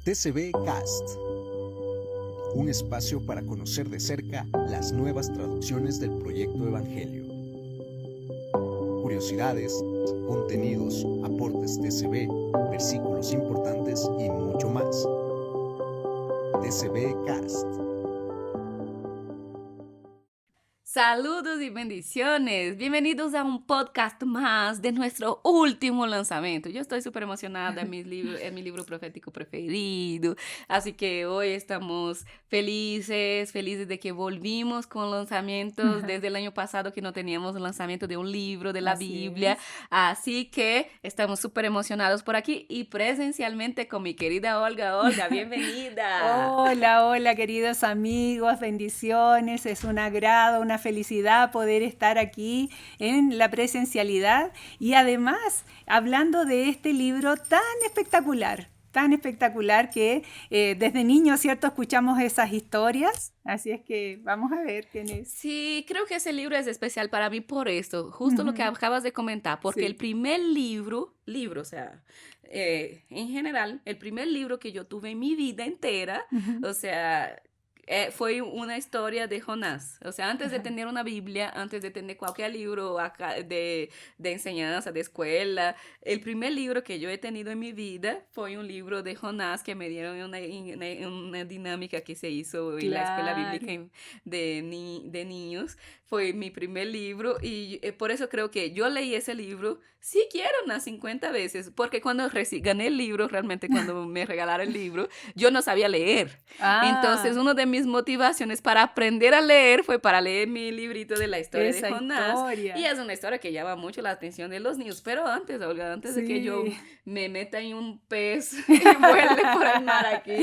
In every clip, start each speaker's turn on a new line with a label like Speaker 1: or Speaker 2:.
Speaker 1: TCB Cast, un espacio para conocer de cerca las nuevas traducciones del proyecto Evangelio. Curiosidades, contenidos, aportes TCB, versículos importantes y mucho más. TCB Cast.
Speaker 2: Saludos y bendiciones. Bienvenidos a un podcast más de nuestro último lanzamiento. Yo estoy súper emocionada, es mi libro profético preferido. Así que hoy estamos felices de que volvimos con lanzamientos desde el año pasado que no teníamos lanzamiento de un libro de la Biblia. Así que estamos súper emocionados por aquí y presencialmente con mi querida Olga. Olga, bienvenida.
Speaker 3: Hola, queridos amigos, bendiciones. Es un agrado, una felicidad poder estar aquí en la presencialidad y además hablando de este libro tan espectacular que desde niños, ¿cierto?, escuchamos esas historias. Así es que vamos a ver quién es.
Speaker 2: Sí, creo que ese libro es especial para mí por esto, justo lo que acabas de comentar, porque
Speaker 3: Sí.
Speaker 2: el primer libro, o sea, en general, el primer libro que yo tuve en mi vida entera, o sea, fue una historia de Jonás. O sea, antes de tener una Biblia, antes de tener cualquier libro de enseñanza, de escuela, el primer libro que yo he tenido en mi vida fue un libro de Jonás que me dieron en una dinámica que se hizo en la escuela bíblica de niños. Fue mi primer libro y por eso creo que yo leí ese libro siquiera unas 50 veces, porque cuando gané el libro, realmente cuando me regalaron el libro, yo no sabía leer. Entonces, una de mis motivaciones para aprender a leer fue para leer mi librito de la historia de Jonás. Y es una historia que llama mucho la atención de los niños. Pero antes, Olga, antes de que yo me meta en un pez y vuele por el mar aquí,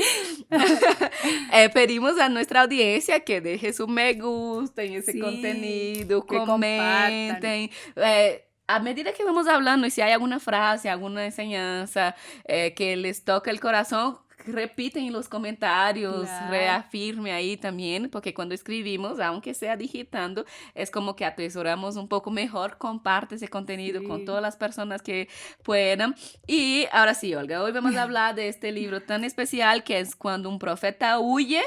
Speaker 2: pedimos a nuestra audiencia que deje su me gusta en ese contenido,
Speaker 3: que
Speaker 2: comenten. A medida que vamos hablando, y si hay alguna frase, alguna enseñanza que les toca el corazón, repiten en los comentarios, reafirme ahí también, porque cuando escribimos, aunque sea digitando, es como que atesoramos un poco mejor, comparte ese contenido con todas las personas que puedan. Y ahora sí, Olga, hoy vamos a hablar de este libro tan especial que es Cuando un profeta huye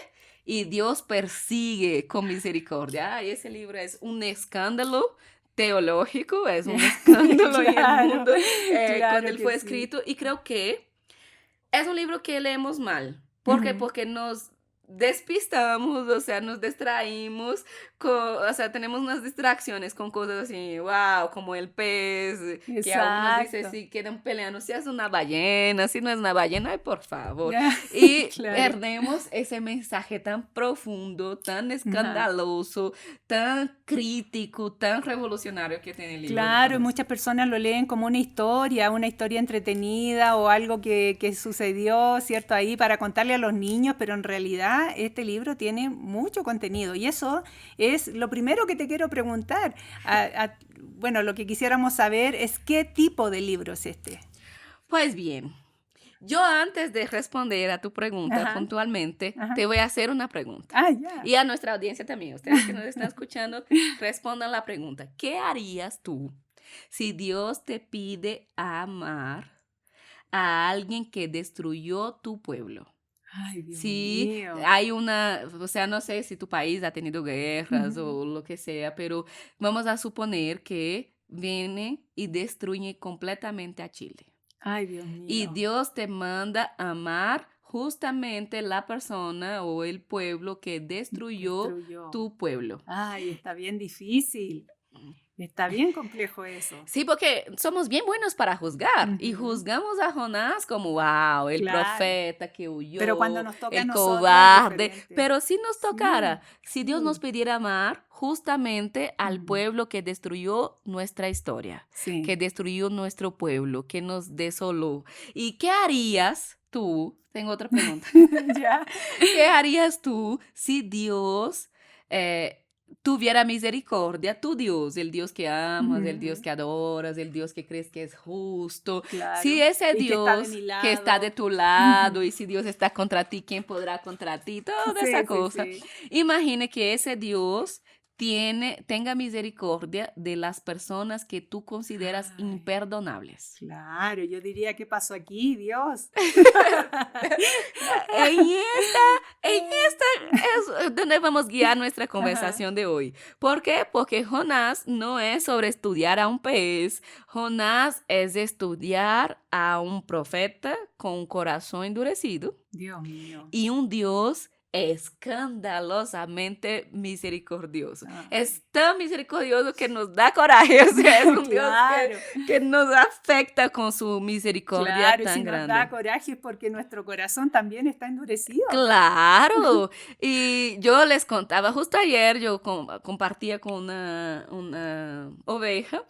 Speaker 2: y Dios persigue con misericordia. Y ese libro es un escándalo teológico, es un escándalo en el mundo cuando él fue escrito, y creo que es un libro que leemos mal. ¿Por qué? Porque nos despistamos, o sea, nos distraímos, o sea, tenemos unas distracciones con cosas así, wow, como el pez, que algunos dicen, si quedan peleando, si es una ballena, si no es una ballena, ay, por favor. Y perdemos ese mensaje tan profundo, tan escandaloso, tan crítico, tan revolucionario que tiene el libro.
Speaker 3: Claro, muchas personas lo leen como una historia entretenida o algo que sucedió, ¿cierto?, ahí para contarle a los niños, pero en realidad este libro tiene mucho contenido y eso es lo primero que te quiero preguntar. Bueno, lo que quisiéramos saber es qué tipo de libro es este.
Speaker 2: Pues bien, yo antes de responder a tu pregunta puntualmente, te voy a hacer una pregunta. Y a nuestra audiencia también, ustedes que nos están escuchando, respondan la pregunta. ¿Qué harías tú si Dios te pide amar a alguien que destruyó tu pueblo?
Speaker 3: Ay, Dios
Speaker 2: Sí,
Speaker 3: mío.
Speaker 2: hay una, o sea, no sé si tu país ha tenido guerras o lo que sea, pero vamos a suponer que viene y destruye completamente a Chile.
Speaker 3: Ay, Dios mío.
Speaker 2: Y Dios te manda amar justamente la persona o el pueblo que destruyó tu pueblo.
Speaker 3: Ay, está bien difícil. Está bien complejo eso.
Speaker 2: Sí, porque somos bien buenos para juzgar y juzgamos a Jonás como, wow, el profeta que huyó,
Speaker 3: pero cuando nos toca
Speaker 2: el
Speaker 3: a nosotros,
Speaker 2: cobarde. Pero si nos tocara, si Dios nos pidiera amar justamente al pueblo que destruyó nuestra historia, que destruyó nuestro pueblo, que nos desoló. ¿Y qué harías tú? Tengo otra pregunta. ¿Qué harías tú si Dios tuviera misericordia, tu Dios, el Dios que amas, el Dios que adoras, el Dios que crees que es justo? Si ese Dios que está de tu lado y si Dios está contra ti, ¿quién podrá contra ti? Toda esa cosa. Imagine que ese Dios tenga misericordia de las personas que tú consideras imperdonables.
Speaker 3: Claro, yo diría, ¿qué pasó aquí, Dios?
Speaker 2: en esta es donde vamos a guiar nuestra conversación de hoy. ¿Por qué? Porque Jonás no es sobre estudiar a un pez. Jonás es estudiar a un profeta con un corazón endurecido
Speaker 3: Dios mío.
Speaker 2: y un Dios escandalosamente misericordioso.
Speaker 3: Ay.
Speaker 2: Es tan misericordioso que nos da coraje. O sea, es un
Speaker 3: Claro.
Speaker 2: Dios que nos afecta con su misericordia
Speaker 3: Claro, y
Speaker 2: tan
Speaker 3: si nos
Speaker 2: grande.
Speaker 3: da coraje es porque nuestro corazón también está endurecido.
Speaker 2: Claro, y yo les contaba, justo ayer yo compartía con una oveja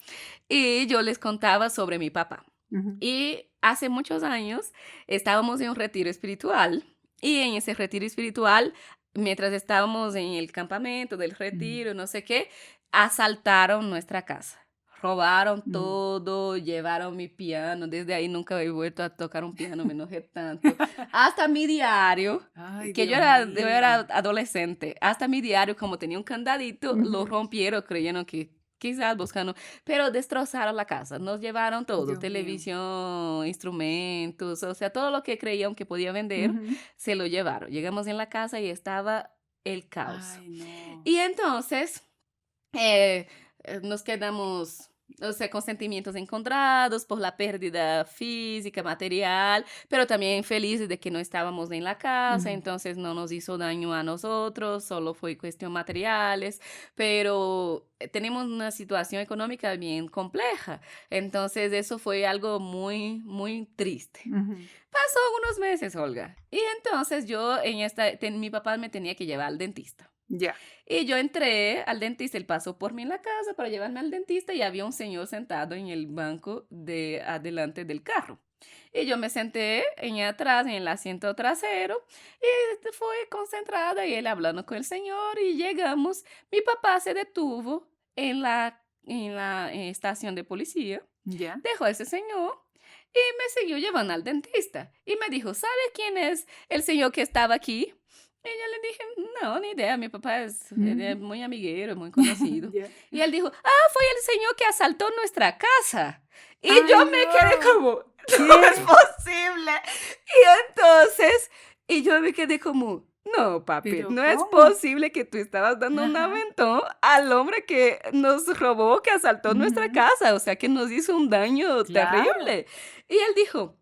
Speaker 2: y yo les contaba sobre mi papá.
Speaker 3: Ujú.
Speaker 2: Y hace muchos años estábamos en un retiro espiritual y en ese retiro espiritual, mientras estábamos en el campamento del retiro, no sé qué, asaltaron nuestra casa. Robaron todo, llevaron mi piano. Desde ahí nunca he vuelto a tocar un piano, me enojé tanto. Hasta mi diario,
Speaker 3: Ay,
Speaker 2: que
Speaker 3: Dios
Speaker 2: yo
Speaker 3: mío.
Speaker 2: era adolescente, hasta mi diario, como tenía un candadito, lo
Speaker 3: Ujú.
Speaker 2: rompieron creyendo que quizás buscando, pero destrozaron la casa, nos llevaron todo,
Speaker 3: Dios mío.
Speaker 2: televisión, instrumentos, o sea, todo lo que creían que podía vender,
Speaker 3: Ujú.
Speaker 2: se lo llevaron. Llegamos en la casa y estaba el caos.
Speaker 3: Ay, no.
Speaker 2: Y entonces nos quedamos, o sea, con sentimientos encontrados por la pérdida física, material, pero también felices de que no estábamos en la casa,
Speaker 3: Ujú.
Speaker 2: entonces no nos hizo daño a nosotros, solo fue cuestión materiales, pero tenemos una situación económica bien compleja, entonces eso fue algo muy, muy triste.
Speaker 3: Ujú.
Speaker 2: Pasó unos meses, Olga, y entonces yo mi papá me tenía que llevar al dentista.
Speaker 3: Ya.
Speaker 2: Y yo entré al dentista, él pasó por mí en la casa para llevarme al dentista y había un señor sentado en el banco de adelante del carro. Y yo me senté en atrás, en el asiento trasero, y fui concentrada y él hablando con el señor y llegamos. Mi papá se detuvo en la estación de policía,
Speaker 3: Ya.
Speaker 2: dejó a ese señor y me siguió llevando al dentista. Y me dijo, ¿sabe quién es el señor que estaba aquí? Y yo le dije, no, ni idea, mi papá es muy amiguero, muy conocido.
Speaker 3: Ya.
Speaker 2: Y él dijo, fue el señor que asaltó nuestra casa. Y
Speaker 3: Ay,
Speaker 2: yo me quedé
Speaker 3: no.
Speaker 2: como, no es posible. Y entonces, yo me quedé como, no, papi,
Speaker 3: ¿Pero
Speaker 2: no es
Speaker 3: cómo?
Speaker 2: posible que tú estabas dando un
Speaker 3: Ajá.
Speaker 2: aventón al hombre que nos robó, que asaltó nuestra
Speaker 3: Ujú.
Speaker 2: casa, o sea, que nos hizo un daño
Speaker 3: Claro.
Speaker 2: terrible. Y él dijo,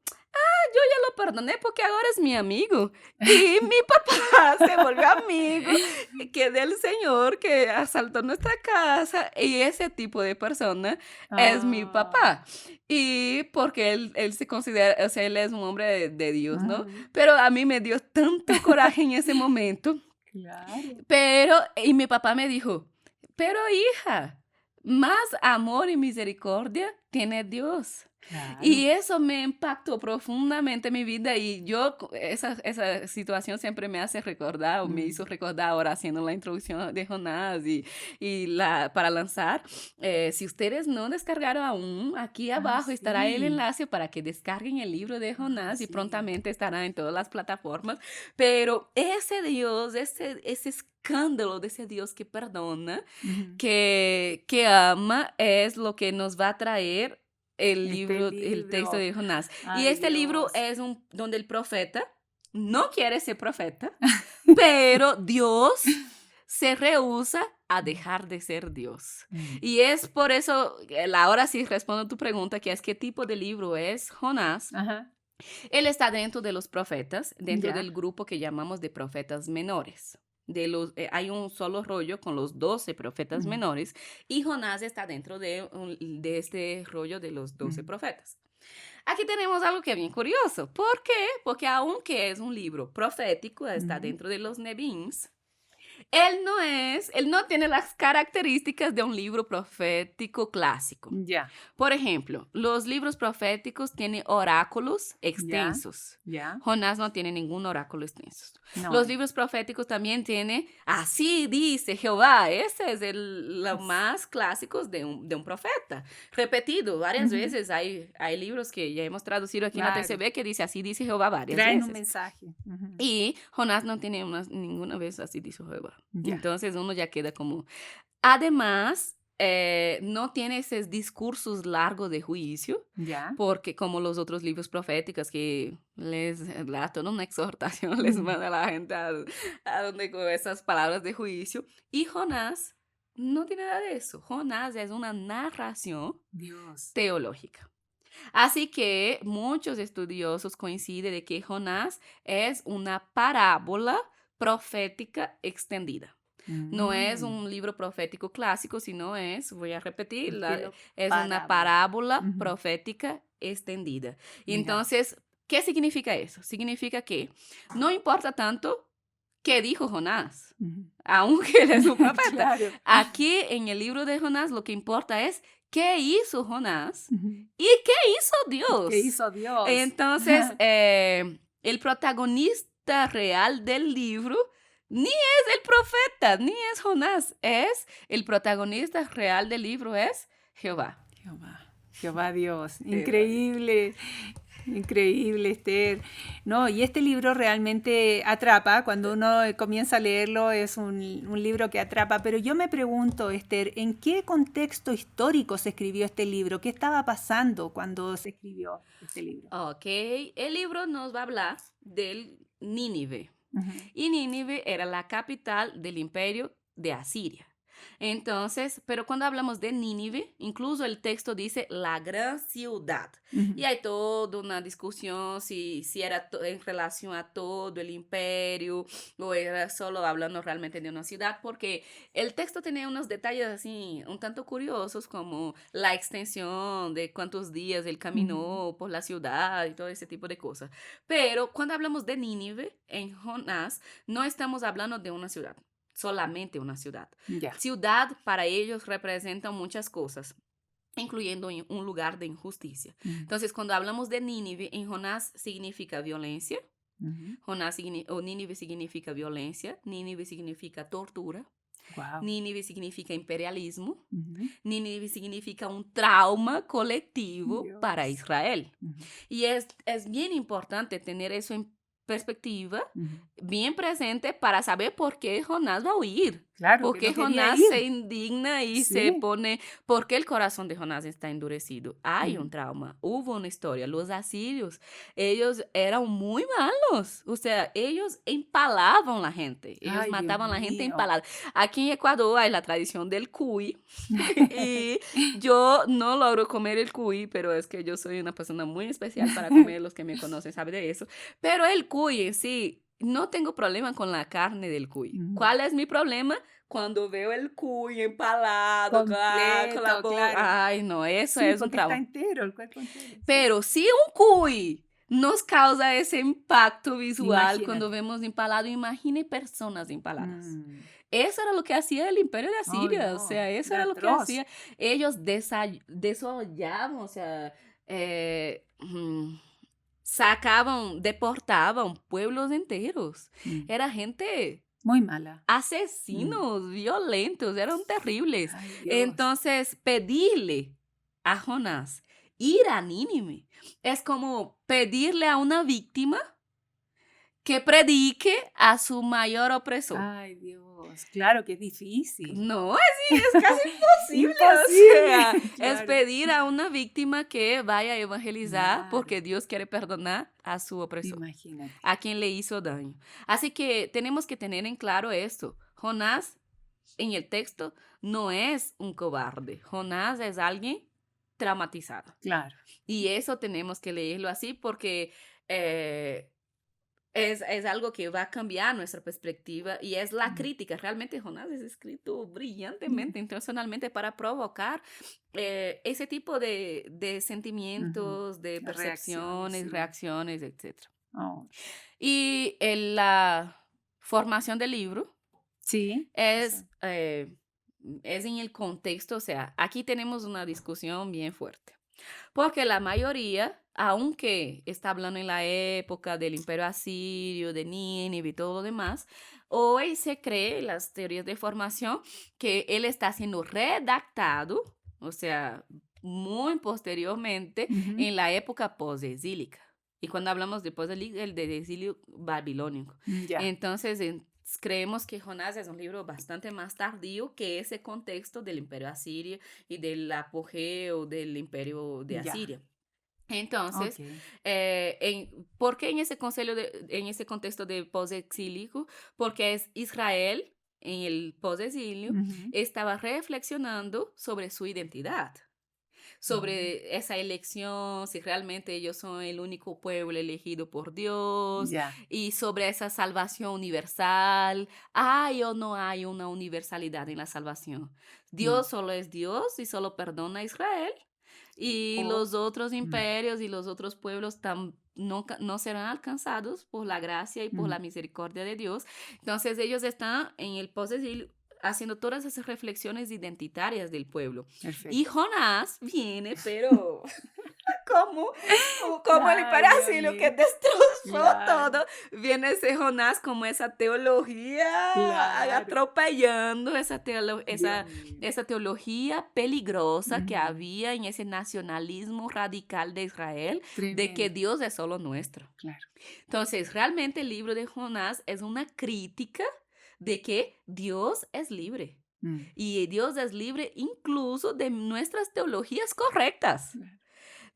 Speaker 2: yo ya lo perdoné porque ahora es mi amigo. Y mi papá se volvió amigo que del señor que asaltó nuestra casa. Y ese tipo de persona es mi
Speaker 3: Ah.
Speaker 2: papá. Y porque él se considera, o sea, él es un hombre de Dios, ¿no?
Speaker 3: Ujú.
Speaker 2: Pero a mí me dio tanto coraje en ese momento.
Speaker 3: Claro.
Speaker 2: Y mi papá me dijo, pero hija, más amor y misericordia tiene Dios.
Speaker 3: Claro.
Speaker 2: Y eso me impactó profundamente mi vida y esa situación siempre me hace recordar o me hizo recordar ahora haciendo la introducción de Jonás para lanzar. Si ustedes no descargaron aún, aquí abajo estará el
Speaker 3: sí.
Speaker 2: enlace para que descarguen el libro de Jonás y
Speaker 3: sí.
Speaker 2: prontamente estará en todas las plataformas. Pero ese Dios, ese escándalo de ese Dios que perdona,
Speaker 3: Ujú.
Speaker 2: que ama, es lo que nos va a traer el texto
Speaker 3: libro.
Speaker 2: de Jonás.
Speaker 3: Ay,
Speaker 2: Y este libro
Speaker 3: Dios.
Speaker 2: es donde el profeta no quiere ser profeta, pero Dios se rehúsa a dejar de ser Dios. Y es por eso, ahora sí respondo a tu pregunta, que es qué tipo de libro es Jonás.
Speaker 3: Ajá.
Speaker 2: Él está dentro de los profetas, dentro
Speaker 3: Ya.
Speaker 2: del grupo que llamamos de profetas menores. Hay un solo rollo con los 12 profetas menores y Jonás está dentro de este rollo de los 12 profetas. Aquí tenemos algo que es bien curioso. ¿Por qué? Porque aunque es un libro profético, está dentro de los Nevims, él no tiene las características de un libro profético clásico.
Speaker 3: Ya.
Speaker 2: Por ejemplo, los libros proféticos tienen oráculos extensos.
Speaker 3: Ya.
Speaker 2: Jonás no tiene ningún oráculo extenso.
Speaker 3: No.
Speaker 2: Los libros proféticos también tienen, así dice Jehová. Ese es los más clásicos de un profeta. Repetido varias veces. Hay libros que ya hemos traducido aquí en la TCB que dice, así dice Jehová varias
Speaker 3: Traen
Speaker 2: veces.
Speaker 3: un mensaje. Ujú.
Speaker 2: Y Jonás no tiene ninguna vez así dice Jehová.
Speaker 3: Ya.
Speaker 2: Entonces uno ya queda como... Además, no tiene esos discursos largos de juicio,
Speaker 3: Ya.
Speaker 2: porque como los otros libros proféticos que les da toda una exhortación, les manda a la gente a donde con esas palabras de juicio. Y Jonás no tiene nada de eso. Jonás es una narración
Speaker 3: Dios.
Speaker 2: teológica. Así que muchos estudiosos coinciden de que Jonás es una parábola profética extendida. No es un libro profético clásico, sino es, voy a repetir, es una parábola profética extendida. Y entonces, ¿qué significa eso? Significa que no importa tanto qué dijo Jonás, aunque él es un profeta.
Speaker 3: Claro.
Speaker 2: Aquí en el libro de Jonás lo que importa es qué hizo Jonás y qué hizo Dios.
Speaker 3: ¿Qué hizo Dios?
Speaker 2: Entonces, el protagonista real del libro ni es el profeta, ni es Jonás, es el protagonista real del libro es Jehová.
Speaker 3: Jehová Dios. Increíble. Increíble, Esther. No, y este libro realmente atrapa. Cuando uno comienza a leerlo es un libro que atrapa. Pero yo me pregunto, Esther, ¿en qué contexto histórico se escribió este libro? ¿Qué estaba pasando cuando se escribió este libro?
Speaker 2: Ok, el libro nos va a hablar del Nínive. Y Nínive era la capital del imperio de Asiria. Entonces, pero cuando hablamos de Nínive, incluso el texto dice la gran ciudad. Y hay toda una discusión si era en relación a todo el imperio o era solo hablando realmente de una ciudad, porque el texto tiene unos detalles así un tanto curiosos como la extensión de cuántos días él caminó por la ciudad y todo ese tipo de cosas. Pero cuando hablamos de Nínive en Jonás, no estamos hablando de una ciudad. Solamente una ciudad.
Speaker 3: Ya.
Speaker 2: Ciudad para ellos representa muchas cosas, incluyendo un lugar de injusticia. Entonces, cuando hablamos de Nínive, en Jonás significa violencia. Nínive significa violencia. Nínive significa tortura.
Speaker 3: Wow.
Speaker 2: Nínive significa imperialismo. Nínive significa un trauma colectivo
Speaker 3: Dios.
Speaker 2: para Israel. Y es bien importante tener eso en perspectiva, bien presente para saber por qué Jonás va a huir.
Speaker 3: Claro,
Speaker 2: Porque
Speaker 3: no quería
Speaker 2: Jonás
Speaker 3: ir.
Speaker 2: se indigna y
Speaker 3: Sí.
Speaker 2: se pone, porque el corazón de Jonás está endurecido. Hay un trauma, hubo una historia. Los asirios, ellos eran muy malos. O sea, ellos empalaban a la gente. Ellos
Speaker 3: Ay,
Speaker 2: mataban a la
Speaker 3: Dios
Speaker 2: gente
Speaker 3: mío.
Speaker 2: empalada. Aquí en Ecuador hay la tradición del cuy. Y yo no logro comer el cuy, pero es que yo soy una persona muy especial para comer. Los que me conocen saben de eso. Pero el cuy en sí, no tengo problema con la carne del cuy. ¿Cuál es mi problema? Cuando veo el cuy empalado, con la
Speaker 3: Completo,
Speaker 2: boca.
Speaker 3: claro.
Speaker 2: Ay, no, eso
Speaker 3: Sí,
Speaker 2: es un
Speaker 3: porque está
Speaker 2: trauma.
Speaker 3: entero, el cuerpo entero.
Speaker 2: Pero si un cuy nos causa ese impacto visual
Speaker 3: Imagínate.
Speaker 2: cuando vemos empalado, imagine personas empaladas. Eso era lo que hacía el imperio de Asiria,
Speaker 3: no,
Speaker 2: o sea, eso
Speaker 3: era
Speaker 2: era lo que
Speaker 3: atroz.
Speaker 2: hacía. Ellos desollaban, o sea, deportaban pueblos enteros. Era gente,
Speaker 3: Muy mala.
Speaker 2: asesinos, violentos, eran terribles.
Speaker 3: Ay, Dios.
Speaker 2: Entonces, pedirle a Jonás ir a Nínive es como pedirle a una víctima que predique a su mayor opresor.
Speaker 3: Ay, Dios. Claro que es difícil.
Speaker 2: No, es casi imposible.
Speaker 3: Imposible,
Speaker 2: O sea, es
Speaker 3: claro.
Speaker 2: pedir a una víctima que vaya a evangelizar
Speaker 3: Claro.
Speaker 2: porque Dios quiere perdonar a su opresor,
Speaker 3: Imagínate.
Speaker 2: a quien le hizo daño. Así que tenemos que tener en claro esto. Jonás, en el texto, no es un cobarde. Jonás es alguien traumatizado.
Speaker 3: Claro.
Speaker 2: Y eso tenemos que leerlo así porque es algo que va a cambiar nuestra perspectiva y es la crítica. Realmente Jonás es escrito brillantemente, intencionalmente para provocar ese tipo de sentimientos, de percepciones, reacciones, etc.
Speaker 3: Oh.
Speaker 2: Y la formación del libro
Speaker 3: Sí.
Speaker 2: es en el contexto, o sea, aquí tenemos una discusión bien fuerte. Porque la mayoría, aunque está hablando en la época del imperio asirio, de Nínive y todo lo demás, hoy se cree, las teorías de formación, que él está siendo redactado, o sea, muy posteriormente, en la época posexílica. Y cuando hablamos de posexílica, el de exilio babilónico.
Speaker 3: Ya.
Speaker 2: Entonces, creemos que Jonás es un libro bastante más tardío que ese contexto del imperio asirio y del apogeo del imperio de
Speaker 3: Ya,
Speaker 2: Asiria. Entonces,
Speaker 3: ok.
Speaker 2: ¿por qué en ese contexto de post-exílico? Porque es Israel en el post-exilio
Speaker 3: Ujú.
Speaker 2: estaba reflexionando sobre su identidad,
Speaker 3: Mm,
Speaker 2: sobre esa elección, si realmente ellos son el único pueblo elegido por Dios,
Speaker 3: ya.
Speaker 2: y sobre esa salvación universal. ¿Hay o no hay una universalidad en la salvación?
Speaker 3: Mm.
Speaker 2: Dios solo es Dios y solo perdona a Israel. Y
Speaker 3: Oh,
Speaker 2: los otros
Speaker 3: mm,
Speaker 2: imperios y los otros pueblos no serán alcanzados por la gracia y por
Speaker 3: mm,
Speaker 2: la misericordia de Dios. Entonces ellos están en el post haciendo todas esas reflexiones identitarias del pueblo. Y
Speaker 3: perfecto.
Speaker 2: Jonás viene, pero como, como el
Speaker 3: Ay,
Speaker 2: imperio
Speaker 3: Dios
Speaker 2: asirio que
Speaker 3: mío.
Speaker 2: destrozó
Speaker 3: Claro,
Speaker 2: todo, viene ese Jonás como esa teología
Speaker 3: claro.
Speaker 2: atropellando
Speaker 3: Dios mío.
Speaker 2: esa teología peligrosa que
Speaker 3: Ujú.
Speaker 2: había en ese nacionalismo radical de Israel, de que
Speaker 3: Tremendo,
Speaker 2: Dios es solo nuestro.
Speaker 3: claro.
Speaker 2: Entonces, realmente el libro de Jonás es una crítica de que Dios es libre.
Speaker 3: Mm,
Speaker 2: Y Dios es libre incluso de nuestras teologías correctas.
Speaker 3: claro.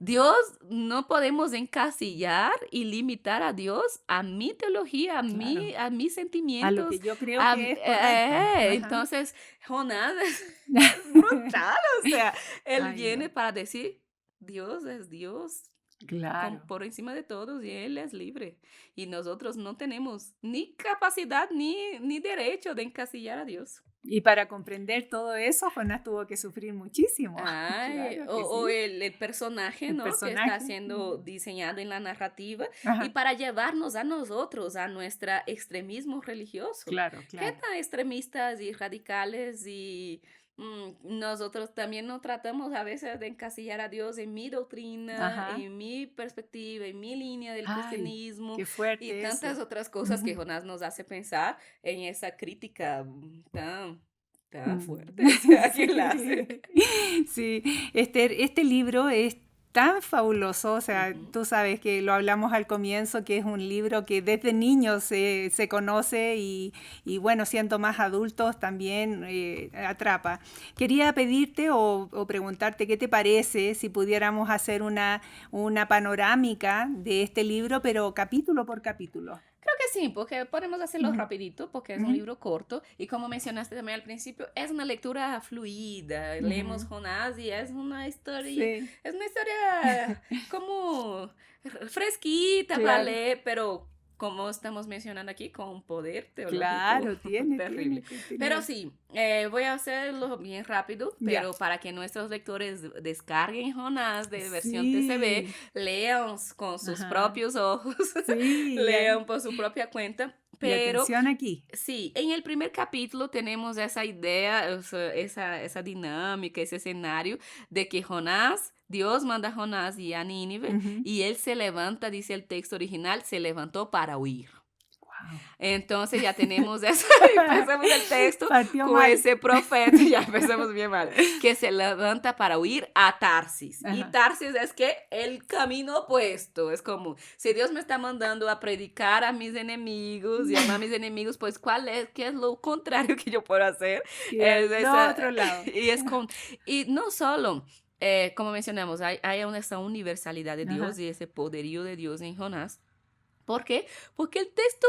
Speaker 2: Dios no podemos encasillar y limitar a Dios a mi teología,
Speaker 3: Claro.
Speaker 2: a mis
Speaker 3: A lo
Speaker 2: sentimientos.
Speaker 3: que yo creo que es correcto. Ajá.
Speaker 2: Entonces, Jonás es brutal, o sea, él
Speaker 3: Ay,
Speaker 2: viene
Speaker 3: no.
Speaker 2: para decir, Dios es Dios
Speaker 3: Claro.
Speaker 2: por encima de todos y Él es libre. Y nosotros no tenemos ni capacidad ni derecho de encasillar a Dios.
Speaker 3: Y para comprender todo eso, Jonás tuvo que sufrir muchísimo.
Speaker 2: Ay,
Speaker 3: Claro que
Speaker 2: o
Speaker 3: sí.
Speaker 2: el personaje,
Speaker 3: El
Speaker 2: ¿no? Que está
Speaker 3: personaje.
Speaker 2: siendo diseñado en la narrativa y
Speaker 3: Ajá.
Speaker 2: para llevarnos a nosotros, a nuestro extremismo religioso.
Speaker 3: Claro,
Speaker 2: ¿Qué
Speaker 3: claro.
Speaker 2: tan extremistas y radicales y nosotros también nos tratamos a veces de encasillar a Dios en mi doctrina,
Speaker 3: Ajá.
Speaker 2: en mi perspectiva, en mi línea del
Speaker 3: Ay,
Speaker 2: cristianismo
Speaker 3: qué
Speaker 2: y
Speaker 3: fuerte
Speaker 2: tantas
Speaker 3: eso.
Speaker 2: otras cosas que
Speaker 3: Ujú.
Speaker 2: Jonás nos hace pensar en esa crítica tan
Speaker 3: Mm.
Speaker 2: fuerte, o sea, que la hace.
Speaker 3: Sí, sí, este libro es tan fabuloso, o sea,
Speaker 2: Ujú.
Speaker 3: tú sabes que lo hablamos al comienzo, que es un libro que desde niños se conoce y bueno, siendo más adultos también atrapa. Quería pedirte o preguntarte qué te parece si pudiéramos hacer una panorámica de este libro, pero capítulo por capítulo.
Speaker 2: Creo que sí, porque podemos hacerlo
Speaker 3: Ujú,
Speaker 2: rapidito, porque es un
Speaker 3: ujú,
Speaker 2: libro corto y como mencionaste también al principio, es una lectura fluida. Leemos
Speaker 3: ujú.
Speaker 2: Jonás y
Speaker 3: Sí,
Speaker 2: es una historia como fresquita para
Speaker 3: claro.
Speaker 2: leer, pero como estamos mencionando aquí, con un poder teológico
Speaker 3: Claro, tiene
Speaker 2: terrible. Pero
Speaker 3: contenido.
Speaker 2: sí, voy a hacerlo bien rápido,
Speaker 3: Ya.
Speaker 2: pero para que nuestros lectores descarguen Jonás de versión TCB,
Speaker 3: Sí.
Speaker 2: lean con sus
Speaker 3: Ajá.
Speaker 2: propios ojos,
Speaker 3: Sí,
Speaker 2: lean por su propia cuenta,
Speaker 3: y
Speaker 2: pero
Speaker 3: atención aquí.
Speaker 2: sí, en el primer capítulo tenemos esa idea, o sea, esa dinámica, ese escenario de que Jonás, Dios manda a Jonás y a Nínive
Speaker 3: Ujú.
Speaker 2: y él se levanta, dice el texto original, se levantó para huir.
Speaker 3: Guau.
Speaker 2: Entonces ya tenemos eso, empezamos el texto
Speaker 3: Partió
Speaker 2: con
Speaker 3: mal.
Speaker 2: ese profeta, ya empezamos bien mal, que se levanta para huir a Tarsis. Y
Speaker 3: Ajá.
Speaker 2: Tarsis es que el camino opuesto, es como, si Dios me está mandando a predicar a mis enemigos y amar a mis enemigos, pues ¿qué es lo contrario que yo puedo hacer?
Speaker 3: Y
Speaker 2: Es
Speaker 3: al
Speaker 2: esa,
Speaker 3: otro lado.
Speaker 2: y no solo, como mencionamos, hay esa universalidad de Dios
Speaker 3: Ajá.
Speaker 2: y ese poderío de Dios en Jonás. ¿Por qué? Porque el texto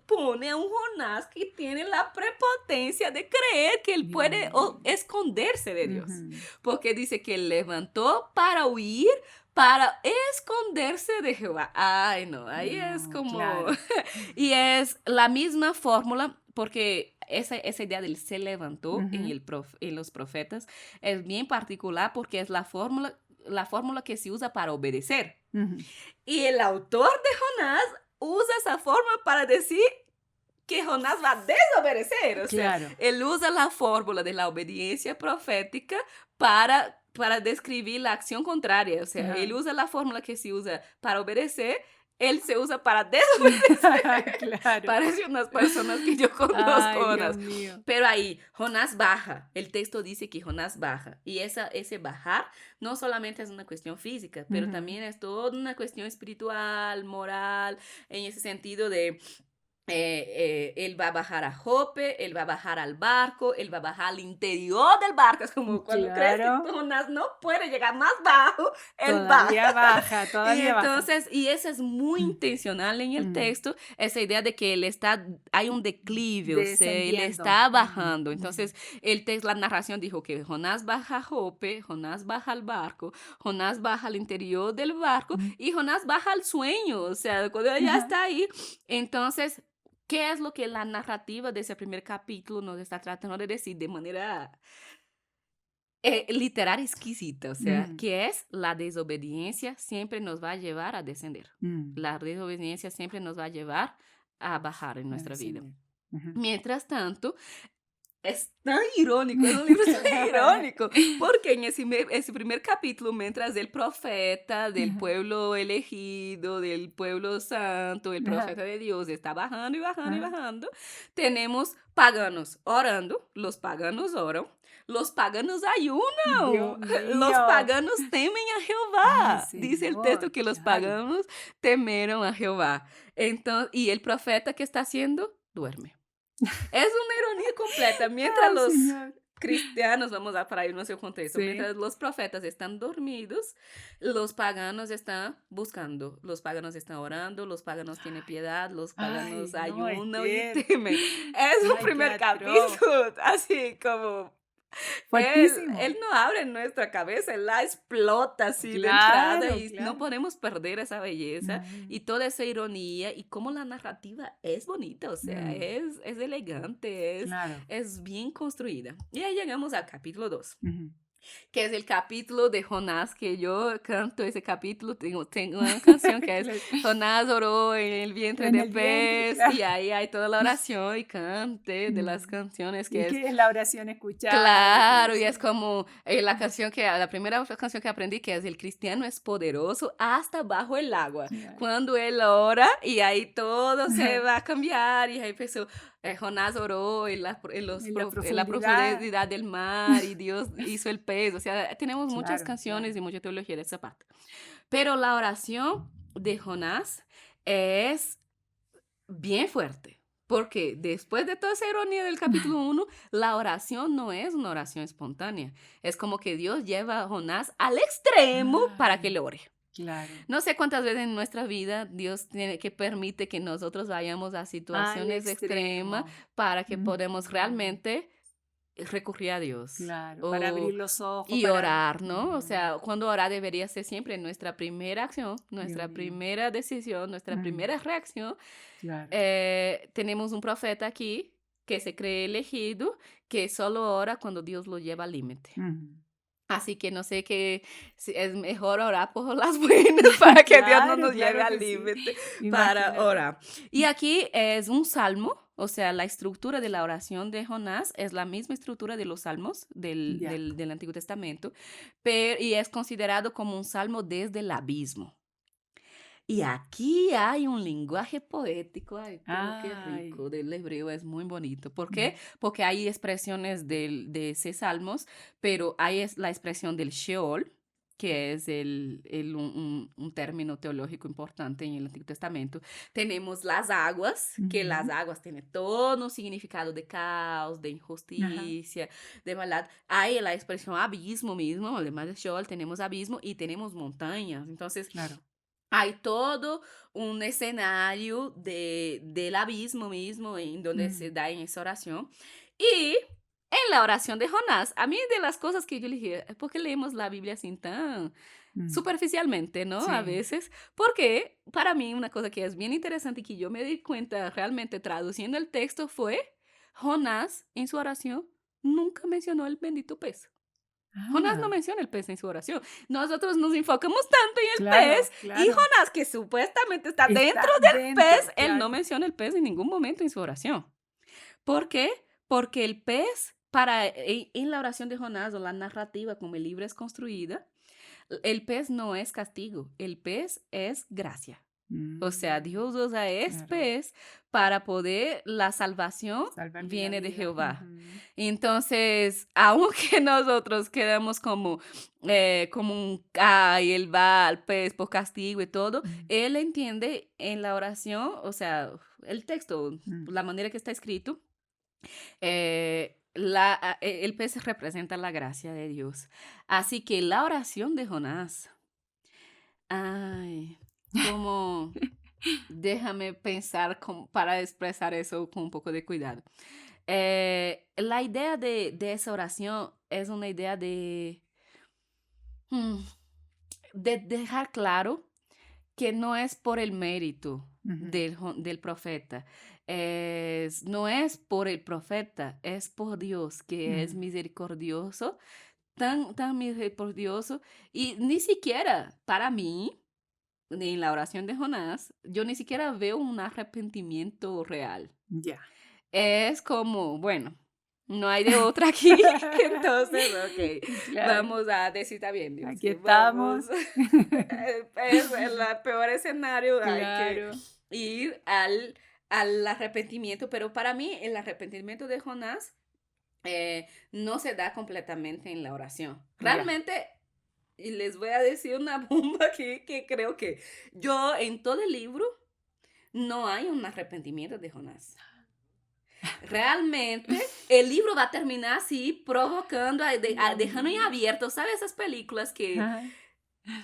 Speaker 2: pone a un Jonás que tiene la prepotencia de creer que él
Speaker 3: Dios
Speaker 2: puede
Speaker 3: mío.
Speaker 2: esconderse de Dios.
Speaker 3: Ujú.
Speaker 2: Porque dice que él levantó para huir, para esconderse de Jehová. Ay, no, ahí es
Speaker 3: No,
Speaker 2: como...
Speaker 3: claro.
Speaker 2: y es la misma fórmula, porque esa idea del se levantó
Speaker 3: Ujú.
Speaker 2: en los profetas es bien particular porque es la fórmula que se usa para obedecer.
Speaker 3: Ujú.
Speaker 2: Y el autor de Jonás usa esa forma para decir que Jonás va a desobedecer. O sea,
Speaker 3: Claro.
Speaker 2: él usa la fórmula de la obediencia profética para describir la acción contraria. O sea,
Speaker 3: Ajá.
Speaker 2: él usa la fórmula que se usa para obedecer, él se usa para desobedecer.
Speaker 3: Claro.
Speaker 2: Parece unas personas que yo conozco,
Speaker 3: Ay, Dios
Speaker 2: Jonás.
Speaker 3: mío.
Speaker 2: Pero ahí, Jonás baja. El texto dice que Jonás baja. Y ese bajar no solamente es una cuestión física, pero
Speaker 3: Ujú.
Speaker 2: también es toda una cuestión espiritual, moral, en ese sentido de él va a bajar a Jope, él va a bajar al barco, él va a bajar al interior del barco. Es como cuando crees que
Speaker 3: Claro.
Speaker 2: Jonás no puede llegar más bajo, él
Speaker 3: Todavía
Speaker 2: baja.
Speaker 3: baja,
Speaker 2: Y
Speaker 3: todavía baja.
Speaker 2: entonces, y eso es muy intencional en el texto, esa idea de que él está, hay un declive, o sea, él
Speaker 3: Descendiendo.
Speaker 2: está bajando. Entonces, la narración dijo que Jonás baja a Jope, Jonás baja al barco, Jonás baja al interior del barco y Jonás baja al sueño, o sea, cuando ya
Speaker 3: Ajá.
Speaker 2: está ahí. Entonces, ¿qué es lo que la narrativa de ese primer capítulo nos está tratando de decir de manera literaria exquisita? O sea, que es la desobediencia siempre nos va a llevar a descender. La desobediencia siempre nos va a llevar a bajar en nuestra vida. Mientras tanto, es tan irónico, es un libro tan irónico, porque en ese primer capítulo, mientras el profeta del pueblo elegido, del pueblo santo, el profeta de Dios está bajando y bajando y bajando, tenemos paganos orando, los paganos oran, los paganos ayunan,
Speaker 3: Dios
Speaker 2: los
Speaker 3: mío.
Speaker 2: paganos temen a Jehová.
Speaker 3: Ay,
Speaker 2: Dice el
Speaker 3: Señor,
Speaker 2: texto que los
Speaker 3: claro.
Speaker 2: paganos temeron a Jehová. Entonces, y el profeta, ¿qué está haciendo? Duerme. Es una ironía completa. Mientras
Speaker 3: Ay,
Speaker 2: los
Speaker 3: Señor.
Speaker 2: cristianos, vamos a para irnos al contexto,
Speaker 3: Sí.
Speaker 2: mientras los profetas están dormidos, los paganos están buscando, los paganos están orando, los paganos tienen piedad, los paganos
Speaker 3: Ay, no,
Speaker 2: ayunan y
Speaker 3: Esther.
Speaker 2: temen. Es un
Speaker 3: Ay,
Speaker 2: primer
Speaker 3: qué atroz.
Speaker 2: capítulo, así como
Speaker 3: Fuertísimo.
Speaker 2: él no abre nuestra cabeza, él la explota así de
Speaker 3: Claro,
Speaker 2: entrada y
Speaker 3: claro.
Speaker 2: no podemos perder esa belleza y toda esa ironía y cómo la narrativa es bonita, o sea, es elegante,
Speaker 3: Claro.
Speaker 2: es bien construida. Y ahí llegamos al capítulo 2.
Speaker 3: Ujú.
Speaker 2: Que es el capítulo de Jonás, que yo canto ese capítulo, tengo una canción que es Jonás oró en el vientre
Speaker 3: En
Speaker 2: de
Speaker 3: el vientre,
Speaker 2: pez,
Speaker 3: claro.
Speaker 2: y ahí hay toda la oración y cante de las canciones
Speaker 3: ¿Y
Speaker 2: que es...
Speaker 3: qué es la oración escuchada?
Speaker 2: Claro, y
Speaker 3: Sí.
Speaker 2: es como la primera canción que aprendí, que es el cristiano es poderoso hasta bajo el agua.
Speaker 3: Claro.
Speaker 2: Cuando él ora y ahí todo se va a cambiar y ahí empezó, Jonás oró en la profundidad del mar y Dios hizo el pez. O sea, tenemos muchas
Speaker 3: Claro,
Speaker 2: canciones
Speaker 3: claro.
Speaker 2: y mucha teología de esa parte. Pero la oración de Jonás es bien fuerte. Porque después de toda esa ironía del capítulo 1, la oración no es una oración espontánea. Es como que Dios lleva a Jonás al extremo para que le ore.
Speaker 3: Claro.
Speaker 2: No sé cuántas veces en nuestra vida Dios tiene que permite que nosotros vayamos a situaciones extremas para que podamos realmente recurrir a Dios.
Speaker 3: Claro, para abrir los ojos.
Speaker 2: Y
Speaker 3: para...
Speaker 2: orar, ¿no? O sea, cuando orar debería ser siempre nuestra primera acción, nuestra
Speaker 3: Dios mío.
Speaker 2: primera decisión, nuestra primera reacción.
Speaker 3: Claro.
Speaker 2: Tenemos un profeta aquí que se cree elegido, que solo ora cuando Dios lo lleva al límite. Así que no sé qué, si es mejor orar por las buenas para que Dios no
Speaker 3: Claro,
Speaker 2: nos lleve
Speaker 3: claro
Speaker 2: al
Speaker 3: que sí.
Speaker 2: límite
Speaker 3: Imagínate.
Speaker 2: para orar. Y aquí es un salmo, o sea, la estructura de la oración de Jonás es la misma estructura de los salmos del,
Speaker 3: Ya.
Speaker 2: del Antiguo Testamento, y es considerado como un salmo desde el abismo. Y aquí hay un lenguaje poético, ay, pero qué
Speaker 3: Ay.
Speaker 2: rico, del hebreo, es muy bonito. ¿Por qué? Porque hay expresiones de ese salmos, pero hay la expresión del Sheol, que es un término teológico importante en el Antiguo Testamento. Tenemos las aguas, que las aguas tienen todo un significado de caos, de injusticia, de maldad. Hay la expresión abismo mismo, además de Sheol, tenemos abismo y tenemos montañas. Entonces,
Speaker 3: Claro.
Speaker 2: hay todo un escenario del abismo mismo en donde se da en esa oración. Y en la oración de Jonás, a mí de las cosas que yo le dije, ¿por qué leemos la Biblia así tan superficialmente, no?
Speaker 3: Sí.
Speaker 2: A veces, porque para mí una cosa que es bien interesante y que yo me di cuenta realmente traduciendo el texto fue, Jonás en su oración nunca mencionó el bendito pez. Jonás no menciona el pez en su oración. Nosotros nos enfocamos tanto en el pez y Jonás, que supuestamente está dentro del pez, él no menciona el pez en ningún momento en su oración. ¿Por qué? Porque el pez, en la oración de Jonás o la narrativa como el libro es construida, el pez no es castigo, el pez es gracia. O sea, Dios usa pez para poder, la salvación viene de Jehová. Entonces, aunque nosotros quedamos como él va al pez por castigo y todo, él entiende en la oración, o sea, el texto, la manera que está escrito, el pez representa la gracia de Dios. Así que la oración de Jonás, ay, como, déjame pensar para expresar eso con un poco de cuidado. La idea de esa oración es una idea de dejar claro que no es por el mérito del profeta, no es por el profeta, es por Dios, que es misericordioso, tan misericordioso, y ni siquiera para mí, en la oración de Jonás, yo ni siquiera veo un arrepentimiento real.
Speaker 3: Ya.
Speaker 2: Es como, bueno, no hay de otra aquí, entonces, ok,
Speaker 3: Claro.
Speaker 2: vamos a decir, está bien, Dios,
Speaker 3: Aquí estamos.
Speaker 2: es el peor escenario, hay
Speaker 3: Claro.
Speaker 2: que ir al arrepentimiento, pero para mí el arrepentimiento de Jonás no se da completamente en la oración. Realmente, y les voy a decir una bomba aquí, que creo que yo en todo el libro no hay un arrepentimiento de Jonás. Realmente, el libro va a terminar así, provocando, dejando en abierto, ¿sabes? Esas películas que
Speaker 3: Ajá.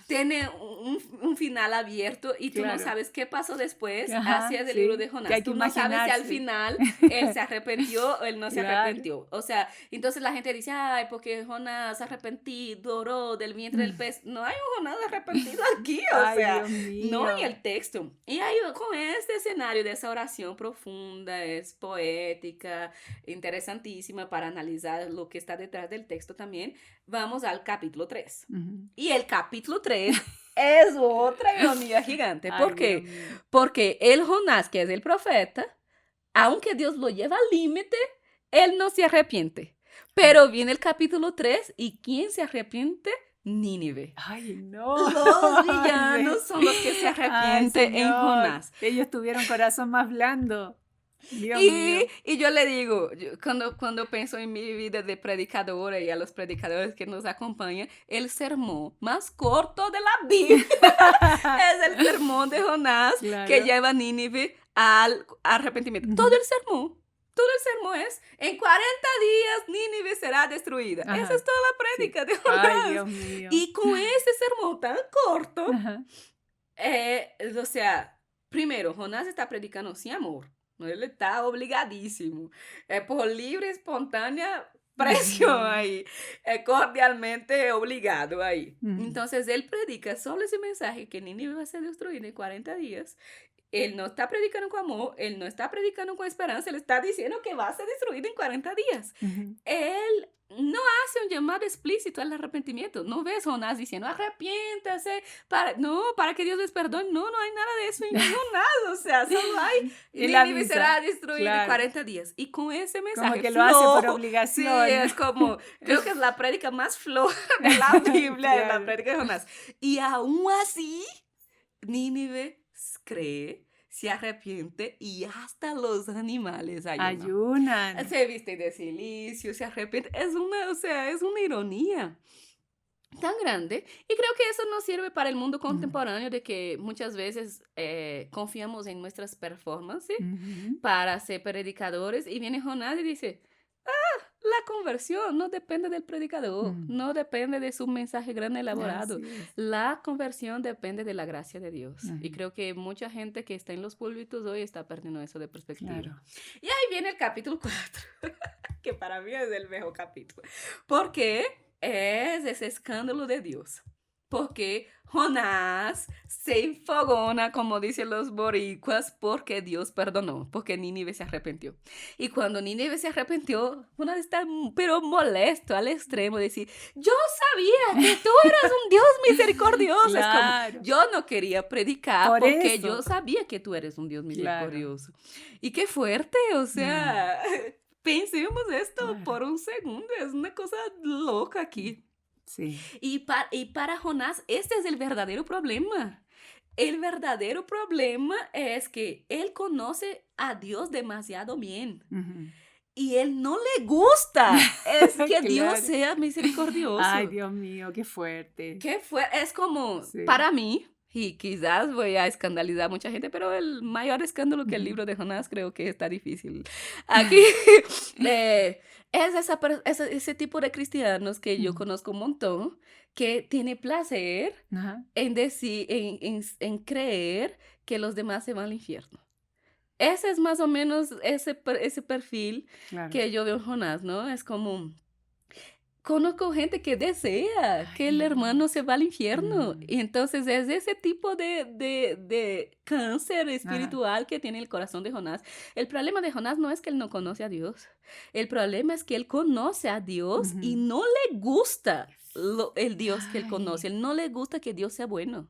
Speaker 2: tienen un final abierto y tú no
Speaker 3: Claro.
Speaker 2: sabes qué pasó después.
Speaker 3: Ajá,
Speaker 2: Así es el
Speaker 3: sí,
Speaker 2: libro de Jonás.
Speaker 3: que hay que
Speaker 2: Tú no sabes si al
Speaker 3: imaginarse.
Speaker 2: final él se arrepintió o él no se
Speaker 3: Claro.
Speaker 2: arrepintió. O sea, entonces la gente dice, ay, porque Jonás arrepentido, oró del vientre del pez. No hay un Jonás arrepentido aquí, o
Speaker 3: Ay,
Speaker 2: sea,
Speaker 3: Dios
Speaker 2: no
Speaker 3: mío.
Speaker 2: en el texto. Y ahí con este escenario de esa oración profunda, es poética, interesantísima para analizar lo que está detrás del texto también, vamos al capítulo 3.
Speaker 3: Ujú.
Speaker 2: Y el capítulo 3 es otra ironía gigante.
Speaker 3: Ay,
Speaker 2: ¿Por qué?
Speaker 3: Dios mío.
Speaker 2: Porque el Jonás, que es el profeta, aunque Dios lo lleva al límite, él no se arrepiente. Pero viene el capítulo 3 y ¿quién se arrepiente? Nínive.
Speaker 3: Ay, no.
Speaker 2: Los villanos son los que se
Speaker 3: Ay,
Speaker 2: arrepienten en
Speaker 3: Señor.
Speaker 2: Jonás.
Speaker 3: Ellos tuvieron corazón más blando. Dios mío.
Speaker 2: Y yo le digo, cuando pienso en mi vida de predicadora y a los predicadores que nos acompañan, el sermón más corto de la Biblia es el sermón de Jonás,
Speaker 3: Claro.
Speaker 2: que lleva a Nínive al arrepentimiento.
Speaker 3: Ujú.
Speaker 2: Todo el sermón es, en 40 días Nínive será destruida.
Speaker 3: Ajá.
Speaker 2: Esa es toda la prédica de Jonás.
Speaker 3: Ay, Dios mío.
Speaker 2: Y con ese sermón tan corto,
Speaker 3: Ajá.
Speaker 2: o sea, primero, Jonás está predicando sin amor. Él está obligadísimo. Por libre, espontánea presión ahí. Cordialmente obligado ahí.
Speaker 3: Ujú.
Speaker 2: Entonces, él predica solo ese mensaje que Nínive va a ser destruida en 40 días. Él no está predicando con amor, él no está predicando con esperanza, él está diciendo que va a ser destruido en 40 días.
Speaker 3: Ujú.
Speaker 2: Él no hace un llamado explícito al arrepentimiento. No ves Jonás diciendo, arrepiéntase, para que Dios les perdone. No hay nada de eso en Jonás. O sea, solo hay,
Speaker 3: Él
Speaker 2: Nínive
Speaker 3: avisa,
Speaker 2: será destruido en
Speaker 3: claro.
Speaker 2: 40 días. Y con ese mensaje
Speaker 3: Como que lo hace por
Speaker 2: flojo,
Speaker 3: obligación.
Speaker 2: sí, es como, creo que es la prédica más floja de la Biblia,
Speaker 3: Claro.
Speaker 2: la prédica de Jonás. Y aún así, Nínive cree, se arrepiente y hasta los animales ayunan.
Speaker 3: Ayunan.
Speaker 2: Se viste de silicio, se arrepiente. Es una ironía tan grande. Y creo que eso nos sirve para el mundo contemporáneo, de que muchas veces confiamos en nuestras performances
Speaker 3: Ujú.
Speaker 2: para ser predicadores. Y viene Jonás y dice, la conversión no depende del predicador, no depende de su mensaje grande elaborado.
Speaker 3: Así es.
Speaker 2: La conversión depende de la gracia de Dios.
Speaker 3: Ujú.
Speaker 2: Y creo que mucha gente que está en los púlpitos hoy está perdiendo eso de perspectiva.
Speaker 3: Claro.
Speaker 2: Y ahí viene el capítulo 4, que para mí es el mejor capítulo, porque es ese escándalo de Dios. Porque Jonás se enfogona, como dicen los boricuas, porque Dios perdonó, porque Nínive se arrepintió. Y cuando Nínive se arrepintió, Jonás está pero molesto al extremo de decir, yo sabía que tú eras un Dios misericordioso.
Speaker 3: Claro.
Speaker 2: Es como, yo no quería predicar
Speaker 3: Por
Speaker 2: porque
Speaker 3: eso.
Speaker 2: yo sabía que tú eres un Dios
Speaker 3: Claro.
Speaker 2: misericordioso. Y qué fuerte, o sea, pensemos esto
Speaker 3: Claro.
Speaker 2: por un segundo, es una cosa loca aquí.
Speaker 3: Sí.
Speaker 2: Y para Jonás, este es el verdadero problema. El verdadero problema es que él conoce a Dios demasiado bien.
Speaker 3: Ujú.
Speaker 2: Y él no le gusta es que
Speaker 3: Claro.
Speaker 2: Dios sea misericordioso.
Speaker 3: Ay, Dios mío, qué fuerte.
Speaker 2: ¿Qué fue? Es como,
Speaker 3: Sí.
Speaker 2: para mí, y quizás voy a escandalizar a mucha gente, pero el mayor escándalo que el libro de Jonás creo que está difícil. Aquí es ese tipo de cristianos que yo conozco un montón, que tiene placer
Speaker 3: Ajá.
Speaker 2: en decir, en creer que los demás se van al infierno. Ese es más o menos ese perfil
Speaker 3: Claro.
Speaker 2: que yo veo en Jonás, ¿no? Es como, conozco gente que desea que el
Speaker 3: no.
Speaker 2: hermano se va al infierno.
Speaker 3: Mm.
Speaker 2: Y entonces es ese tipo de cáncer espiritual que tiene el corazón de Jonás. El problema de Jonás no es que él no conoce a Dios. El problema es que él conoce a Dios y
Speaker 3: Ujú.
Speaker 2: no le gusta el Dios que él
Speaker 3: Ay.
Speaker 2: conoce. Él no le gusta que Dios sea bueno.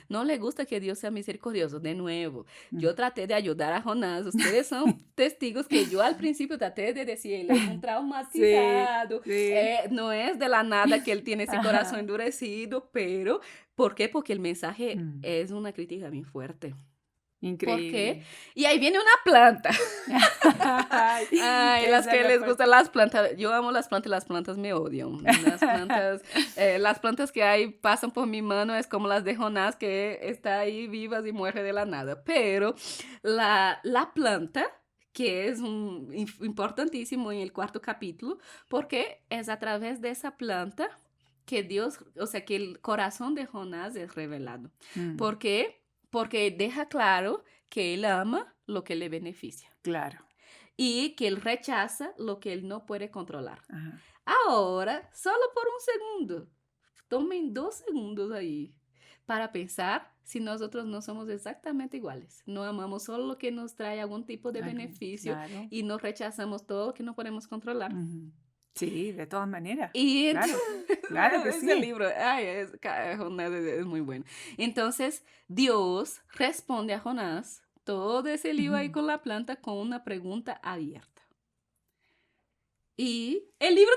Speaker 2: No le gusta que Dios sea misericordioso. De nuevo, yo traté de ayudar a Jonás. Ustedes son testigos que yo al principio traté de decir, él es un traumatizado.
Speaker 3: Sí.
Speaker 2: No es de la nada que él tiene ese
Speaker 3: Ajá.
Speaker 2: corazón endurecido, pero ¿por qué? Porque el mensaje
Speaker 3: Mm.
Speaker 2: es una crítica muy fuerte.
Speaker 3: Increíble.
Speaker 2: ¿Por qué? Y ahí viene una planta. Ay, las
Speaker 3: Esa
Speaker 2: que
Speaker 3: es la
Speaker 2: les
Speaker 3: parte.
Speaker 2: gustan las plantas. Yo amo las plantas me odian. Las plantas que hay pasan por mi mano es como las de Jonás, que está ahí vivas y muere de la nada. Pero la planta, que es importantísimo en el 4º capítulo, porque es a través de esa planta que Dios, o sea, que el corazón de Jonás es revelado.
Speaker 3: Mm.
Speaker 2: ¿Por qué? Porque deja claro que él ama lo que le beneficia
Speaker 3: Claro.
Speaker 2: y que él rechaza lo que él no puede controlar.
Speaker 3: Ajá.
Speaker 2: Ahora, solo por un segundo, tomen 2 segundos ahí para pensar si nosotros no somos exactamente iguales. No amamos solo lo que nos trae algún tipo de beneficio
Speaker 3: Claro.
Speaker 2: y nos rechazamos todo lo que no podemos controlar.
Speaker 3: Ujú. Sí, de todas maneras.
Speaker 2: Y
Speaker 3: Claro, claro que
Speaker 2: ese
Speaker 3: sí.
Speaker 2: libro, ay, Jonás es muy bueno. Entonces, Dios responde a Jonás todo ese libro ahí
Speaker 3: Ujú.
Speaker 2: con la planta con una pregunta abierta. Y el libro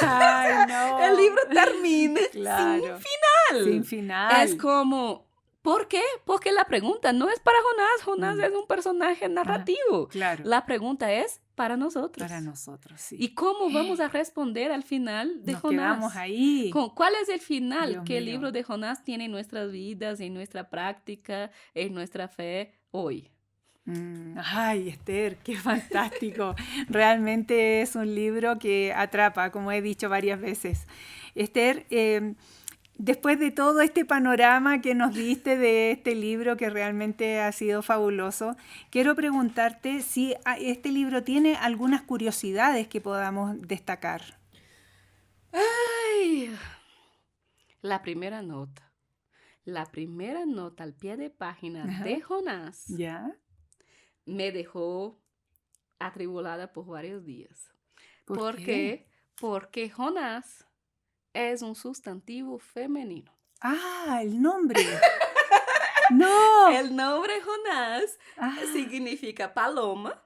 Speaker 3: Ay, no.
Speaker 2: El libro termina
Speaker 3: Claro.
Speaker 2: sin final.
Speaker 3: Sin final.
Speaker 2: Es como, ¿por qué? Porque la pregunta no es para Jonás. Jonás
Speaker 3: Mm.
Speaker 2: es un personaje narrativo.
Speaker 3: Claro.
Speaker 2: La pregunta es para nosotros.
Speaker 3: Para nosotros, sí.
Speaker 2: ¿Y cómo vamos a responder al final de
Speaker 3: Nos
Speaker 2: Jonás?
Speaker 3: quedamos ahí.
Speaker 2: ¿Cuál es el final
Speaker 3: Dios
Speaker 2: que el
Speaker 3: mío.
Speaker 2: libro de Jonás tiene en nuestras vidas, en nuestra práctica, en nuestra fe hoy?
Speaker 3: Ay, Esther, qué fantástico. Realmente es un libro que atrapa, como he dicho varias veces. Esther, después de todo este panorama que nos diste de este libro que realmente ha sido fabuloso, quiero preguntarte si este libro tiene algunas curiosidades que podamos destacar.
Speaker 2: Ay, la primera nota al pie de página
Speaker 3: Ajá.
Speaker 2: de Jonás
Speaker 3: ¿Ya?
Speaker 2: me dejó atribulada por varios días.
Speaker 3: ¿Por
Speaker 2: qué?
Speaker 3: qué?
Speaker 2: Porque Jonás es un sustantivo femenino.
Speaker 3: Ah, el nombre. No.
Speaker 2: El nombre Jonás
Speaker 3: Ah,
Speaker 2: significa paloma.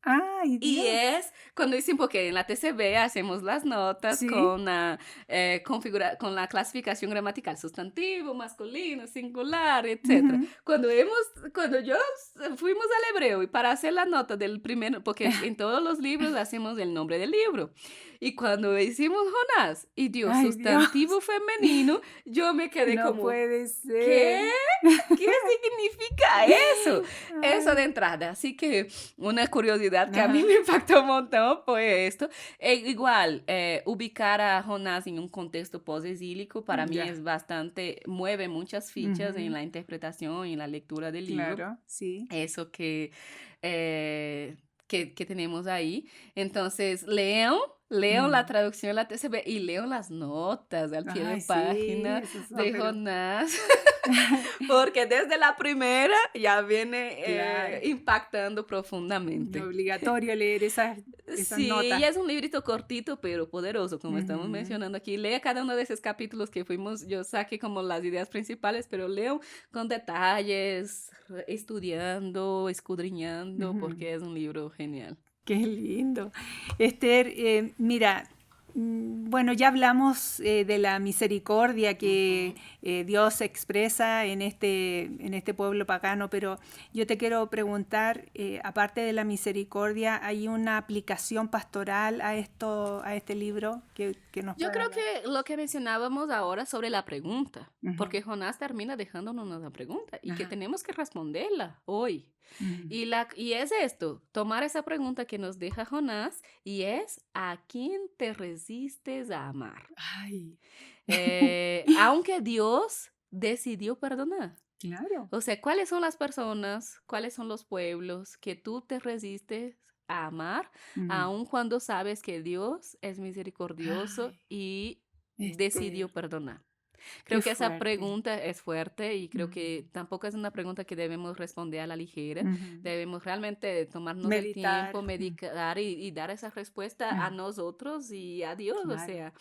Speaker 3: ay,
Speaker 2: Y
Speaker 3: Dios.
Speaker 2: es cuando dicen, porque en la TCB hacemos las notas
Speaker 3: Sí.
Speaker 2: con la clasificación gramatical, sustantivo, masculino, singular, etc.
Speaker 3: Ujú.
Speaker 2: Cuando fuimos al hebreo y para hacer la nota del primero, porque en todos los libros hacemos el nombre del libro. Y cuando hicimos Jonás y dio
Speaker 3: Ay,
Speaker 2: sustantivo femenino, yo me quedé
Speaker 3: No
Speaker 2: como,
Speaker 3: puede ser.
Speaker 2: ¿qué? ¿Qué significa eso? Eso
Speaker 3: Ay.
Speaker 2: de entrada. Así que una curiosidad que a mí me impactó un montón fue esto. Igual, ubicar a Jonás en un contexto post-exílico para mí
Speaker 3: Ya.
Speaker 2: es bastante, mueve muchas fichas
Speaker 3: Ujú.
Speaker 2: en la interpretación y en la lectura del libro.
Speaker 3: Claro, sí.
Speaker 2: Eso que tenemos ahí. Entonces, lean la traducción de la TCB y lean las notas al pie de
Speaker 3: Ay, sí,
Speaker 2: página
Speaker 3: eso es
Speaker 2: de
Speaker 3: súper-
Speaker 2: Jonás. Porque desde la primera ya viene
Speaker 3: Claro.
Speaker 2: impactando profundamente.
Speaker 3: Obligatorio leer esas
Speaker 2: Sí,
Speaker 3: notas.
Speaker 2: y es un librito cortito pero poderoso, como estamos
Speaker 3: Ujú.
Speaker 2: mencionando aquí. Lea cada uno de esos capítulos que yo saqué como las ideas principales, pero leo con detalles, estudiando, escudriñando,
Speaker 3: Ujú.
Speaker 2: porque es un libro genial.
Speaker 3: Qué lindo. Esther, mira, Bueno, ya hablamos de la misericordia que Dios expresa en este pueblo pagano, pero yo te quiero preguntar, aparte de la misericordia, ¿hay una aplicación pastoral a este libro que nos
Speaker 2: Yo
Speaker 3: pueda
Speaker 2: creo
Speaker 3: hablar?
Speaker 2: que lo que mencionábamos ahora sobre la pregunta,
Speaker 3: Ujú.
Speaker 2: porque Jonás termina dejándonos una pregunta y que
Speaker 3: Ajá.
Speaker 2: tenemos que responderla hoy.
Speaker 3: Ujú.
Speaker 2: Y es esto, tomar esa pregunta que nos deja Jonás y es, ¿a quién te resistes a amar?
Speaker 3: Ay,
Speaker 2: Aunque Dios decidió perdonar.
Speaker 3: claro.
Speaker 2: O sea, ¿cuáles son las personas, cuáles son los pueblos que tú te resistes a amar,
Speaker 3: Mm.
Speaker 2: aun cuando sabes que Dios es misericordioso
Speaker 3: Ay,
Speaker 2: y decidió
Speaker 3: Esther,
Speaker 2: perdonar?
Speaker 3: qué
Speaker 2: Creo que esa
Speaker 3: fuerte.
Speaker 2: pregunta es fuerte y creo
Speaker 3: Mm.
Speaker 2: que tampoco es una pregunta que debemos responder a la ligera.
Speaker 3: Ujú.
Speaker 2: Debemos realmente tomarnos el
Speaker 3: Meditar.
Speaker 2: tiempo, meditar y dar esa respuesta a
Speaker 3: Ah,
Speaker 2: nosotros y a Dios, o
Speaker 3: claro.
Speaker 2: sea,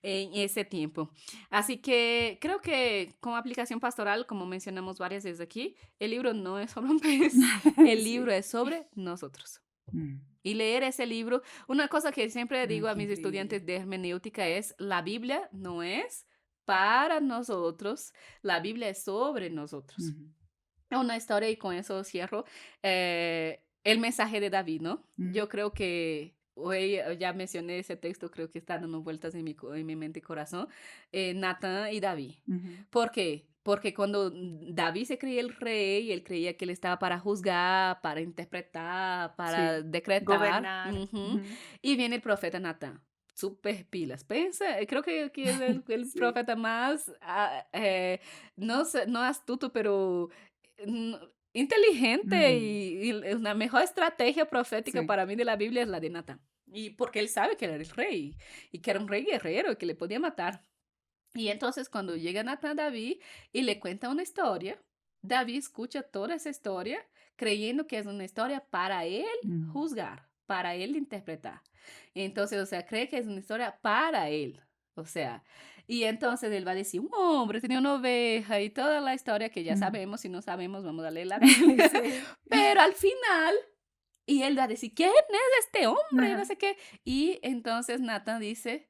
Speaker 2: en ese tiempo. Así que creo que como aplicación pastoral, como mencionamos varias veces aquí, el libro no es sobre un pez, el libro
Speaker 3: Sí.
Speaker 2: es sobre nosotros.
Speaker 3: Mm.
Speaker 2: Y leer ese libro, una cosa que siempre
Speaker 3: Ay,
Speaker 2: digo a
Speaker 3: qué
Speaker 2: mis
Speaker 3: increíble.
Speaker 2: estudiantes de hermenéutica es, la Biblia no es para nosotros, la Biblia es sobre nosotros.
Speaker 3: Ujú.
Speaker 2: Una historia y con eso cierro, el mensaje de David, ¿no?
Speaker 3: Mm.
Speaker 2: Yo creo que hoy ya mencioné ese texto, creo que está dando vueltas en en mi mente y corazón, Natán y David.
Speaker 3: Ujú.
Speaker 2: ¿Por qué? Porque cuando David se creía el rey, él creía que él estaba para juzgar, para interpretar, para
Speaker 3: Sí,
Speaker 2: decretar,
Speaker 3: gobernar.
Speaker 2: ujú,
Speaker 3: Ujú.
Speaker 2: y viene el profeta Natán. Súper pilas. Pensa, creo que es el
Speaker 3: Sí.
Speaker 2: profeta más, no sé, no astuto, pero mm, inteligente
Speaker 3: Mm.
Speaker 2: y una mejor estrategia profética
Speaker 3: Sí.
Speaker 2: para mí de la Biblia es la de Natán. Y porque él sabe que él era el rey y que era un rey guerrero que le podía matar. Y entonces cuando llega Natán a David y le cuenta una historia, David escucha toda esa historia creyendo que es una historia para él
Speaker 3: Mm.
Speaker 2: juzgar, para él interpretar. Entonces, o sea, cree que es una historia para él. O sea, y entonces él va a decir, un hombre tenía una oveja y toda la historia que ya
Speaker 3: Mm.
Speaker 2: sabemos, si no sabemos, vamos a leer la Biblia.
Speaker 3: Sí.
Speaker 2: Pero al final, y él va a decir, ¿quién es este hombre? No
Speaker 3: Ajá.
Speaker 2: sé qué. Y entonces Natán dice,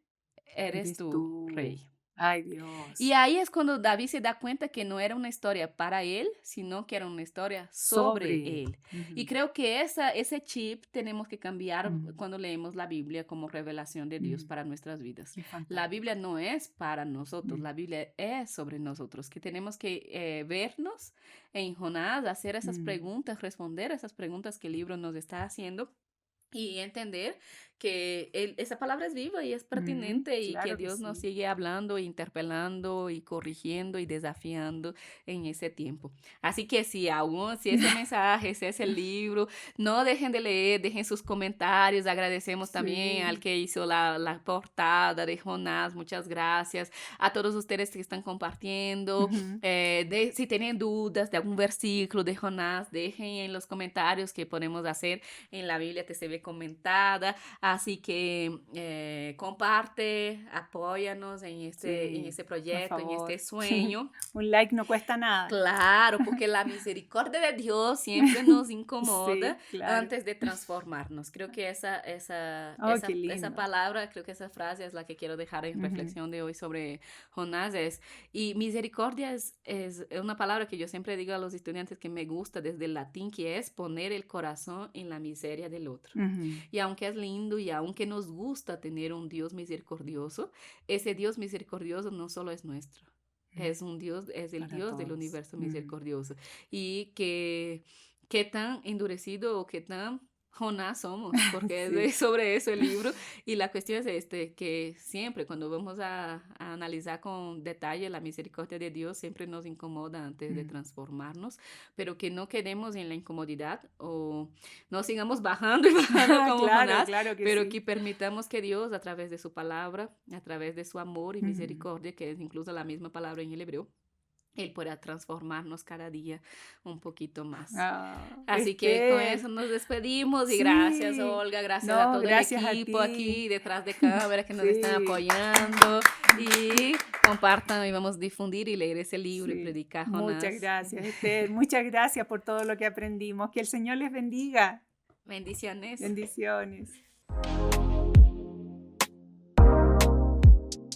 Speaker 2: eres
Speaker 3: Eres
Speaker 2: tú,
Speaker 3: tú.
Speaker 2: rey.
Speaker 3: Ay,
Speaker 2: Y
Speaker 3: Dios.
Speaker 2: ahí es cuando David se da cuenta que no era una historia para él, sino que era una historia sobre
Speaker 3: Sobre él.
Speaker 2: él. Y
Speaker 3: Ujú.
Speaker 2: creo que ese chip tenemos que cambiar
Speaker 3: Mm.
Speaker 2: cuando leemos la Biblia como revelación de Dios
Speaker 3: Mm.
Speaker 2: para nuestras vidas.
Speaker 3: Qué
Speaker 2: La Biblia
Speaker 3: fantástico.
Speaker 2: no es para nosotros,
Speaker 3: Mm.
Speaker 2: la Biblia es sobre nosotros, que tenemos que vernos en Jonás, hacer esas
Speaker 3: Mm.
Speaker 2: preguntas, responder esas preguntas que el libro nos está haciendo y entender que esa palabra es viva y es
Speaker 3: Mm.
Speaker 2: pertinente y que
Speaker 3: Claro que
Speaker 2: Dios nos
Speaker 3: sí.
Speaker 2: sigue hablando, interpelando y corrigiendo y desafiando en ese tiempo. Así que si ese mensaje, si ese libro, no dejen de leer, dejen sus comentarios. Agradecemos también al
Speaker 3: Sí.
Speaker 2: que hizo la portada de Jonás. Muchas gracias a todos ustedes que están compartiendo.
Speaker 3: Ujú.
Speaker 2: Si tienen dudas de algún versículo de Jonás, dejen en los comentarios que podemos hacer en la Biblia te se ve comentada, así que comparte, apóyanos en
Speaker 3: Sí,
Speaker 2: este
Speaker 3: por
Speaker 2: proyecto, en este
Speaker 3: favor.
Speaker 2: sueño.
Speaker 3: Un like no cuesta nada.
Speaker 2: Claro, porque la misericordia de Dios siempre nos incomoda
Speaker 3: Sí, claro.
Speaker 2: antes de transformarnos. Creo que
Speaker 3: Oh, qué
Speaker 2: esa
Speaker 3: lindo.
Speaker 2: palabra, creo que esa frase es la que quiero dejar en
Speaker 3: Ujú.
Speaker 2: reflexión de hoy sobre Jonás. Y misericordia es una palabra que yo siempre digo a los estudiantes que me gusta desde el latín, que es poner el corazón en la miseria del otro.
Speaker 3: Ujú.
Speaker 2: Y aunque es lindo y aunque nos gusta tener un Dios misericordioso, ese Dios misericordioso no solo es nuestro.
Speaker 3: Mm.
Speaker 2: Es el
Speaker 3: Para
Speaker 2: Dios del
Speaker 3: todos.
Speaker 2: universo
Speaker 3: Mm.
Speaker 2: misericordioso. Y que qué tan endurecido o qué tan Jonás somos, porque
Speaker 3: Sí.
Speaker 2: sobre eso el libro. Y la cuestión es que siempre cuando vamos a analizar con detalle la misericordia de Dios, siempre nos incomoda antes de
Speaker 3: Mm.
Speaker 2: transformarnos, pero que no quedemos en la incomodidad o no sigamos bajando y bajando como
Speaker 3: Claro,
Speaker 2: Jonás,
Speaker 3: claro que
Speaker 2: pero
Speaker 3: sí.
Speaker 2: que permitamos que Dios, a través de su palabra, a través de su amor y
Speaker 3: Ujú.
Speaker 2: misericordia, que es incluso la misma palabra en el hebreo, Él pueda transformarnos cada día un poquito más.
Speaker 3: Ah,
Speaker 2: Así que con
Speaker 3: Esther.
Speaker 2: eso nos despedimos y gracias,
Speaker 3: Sí.
Speaker 2: Olga, gracias a
Speaker 3: No,
Speaker 2: todo el
Speaker 3: gracias a
Speaker 2: equipo
Speaker 3: ti.
Speaker 2: aquí detrás de cámara que nos están
Speaker 3: Sí.
Speaker 2: apoyando y compartan y vamos a difundir y leer ese libro y
Speaker 3: Sí.
Speaker 2: predicar
Speaker 3: Muchas
Speaker 2: Jonás.
Speaker 3: gracias, Esther. Muchas gracias por todo lo que aprendimos. Que el Señor les bendiga.
Speaker 2: Bendiciones.
Speaker 3: Bendiciones.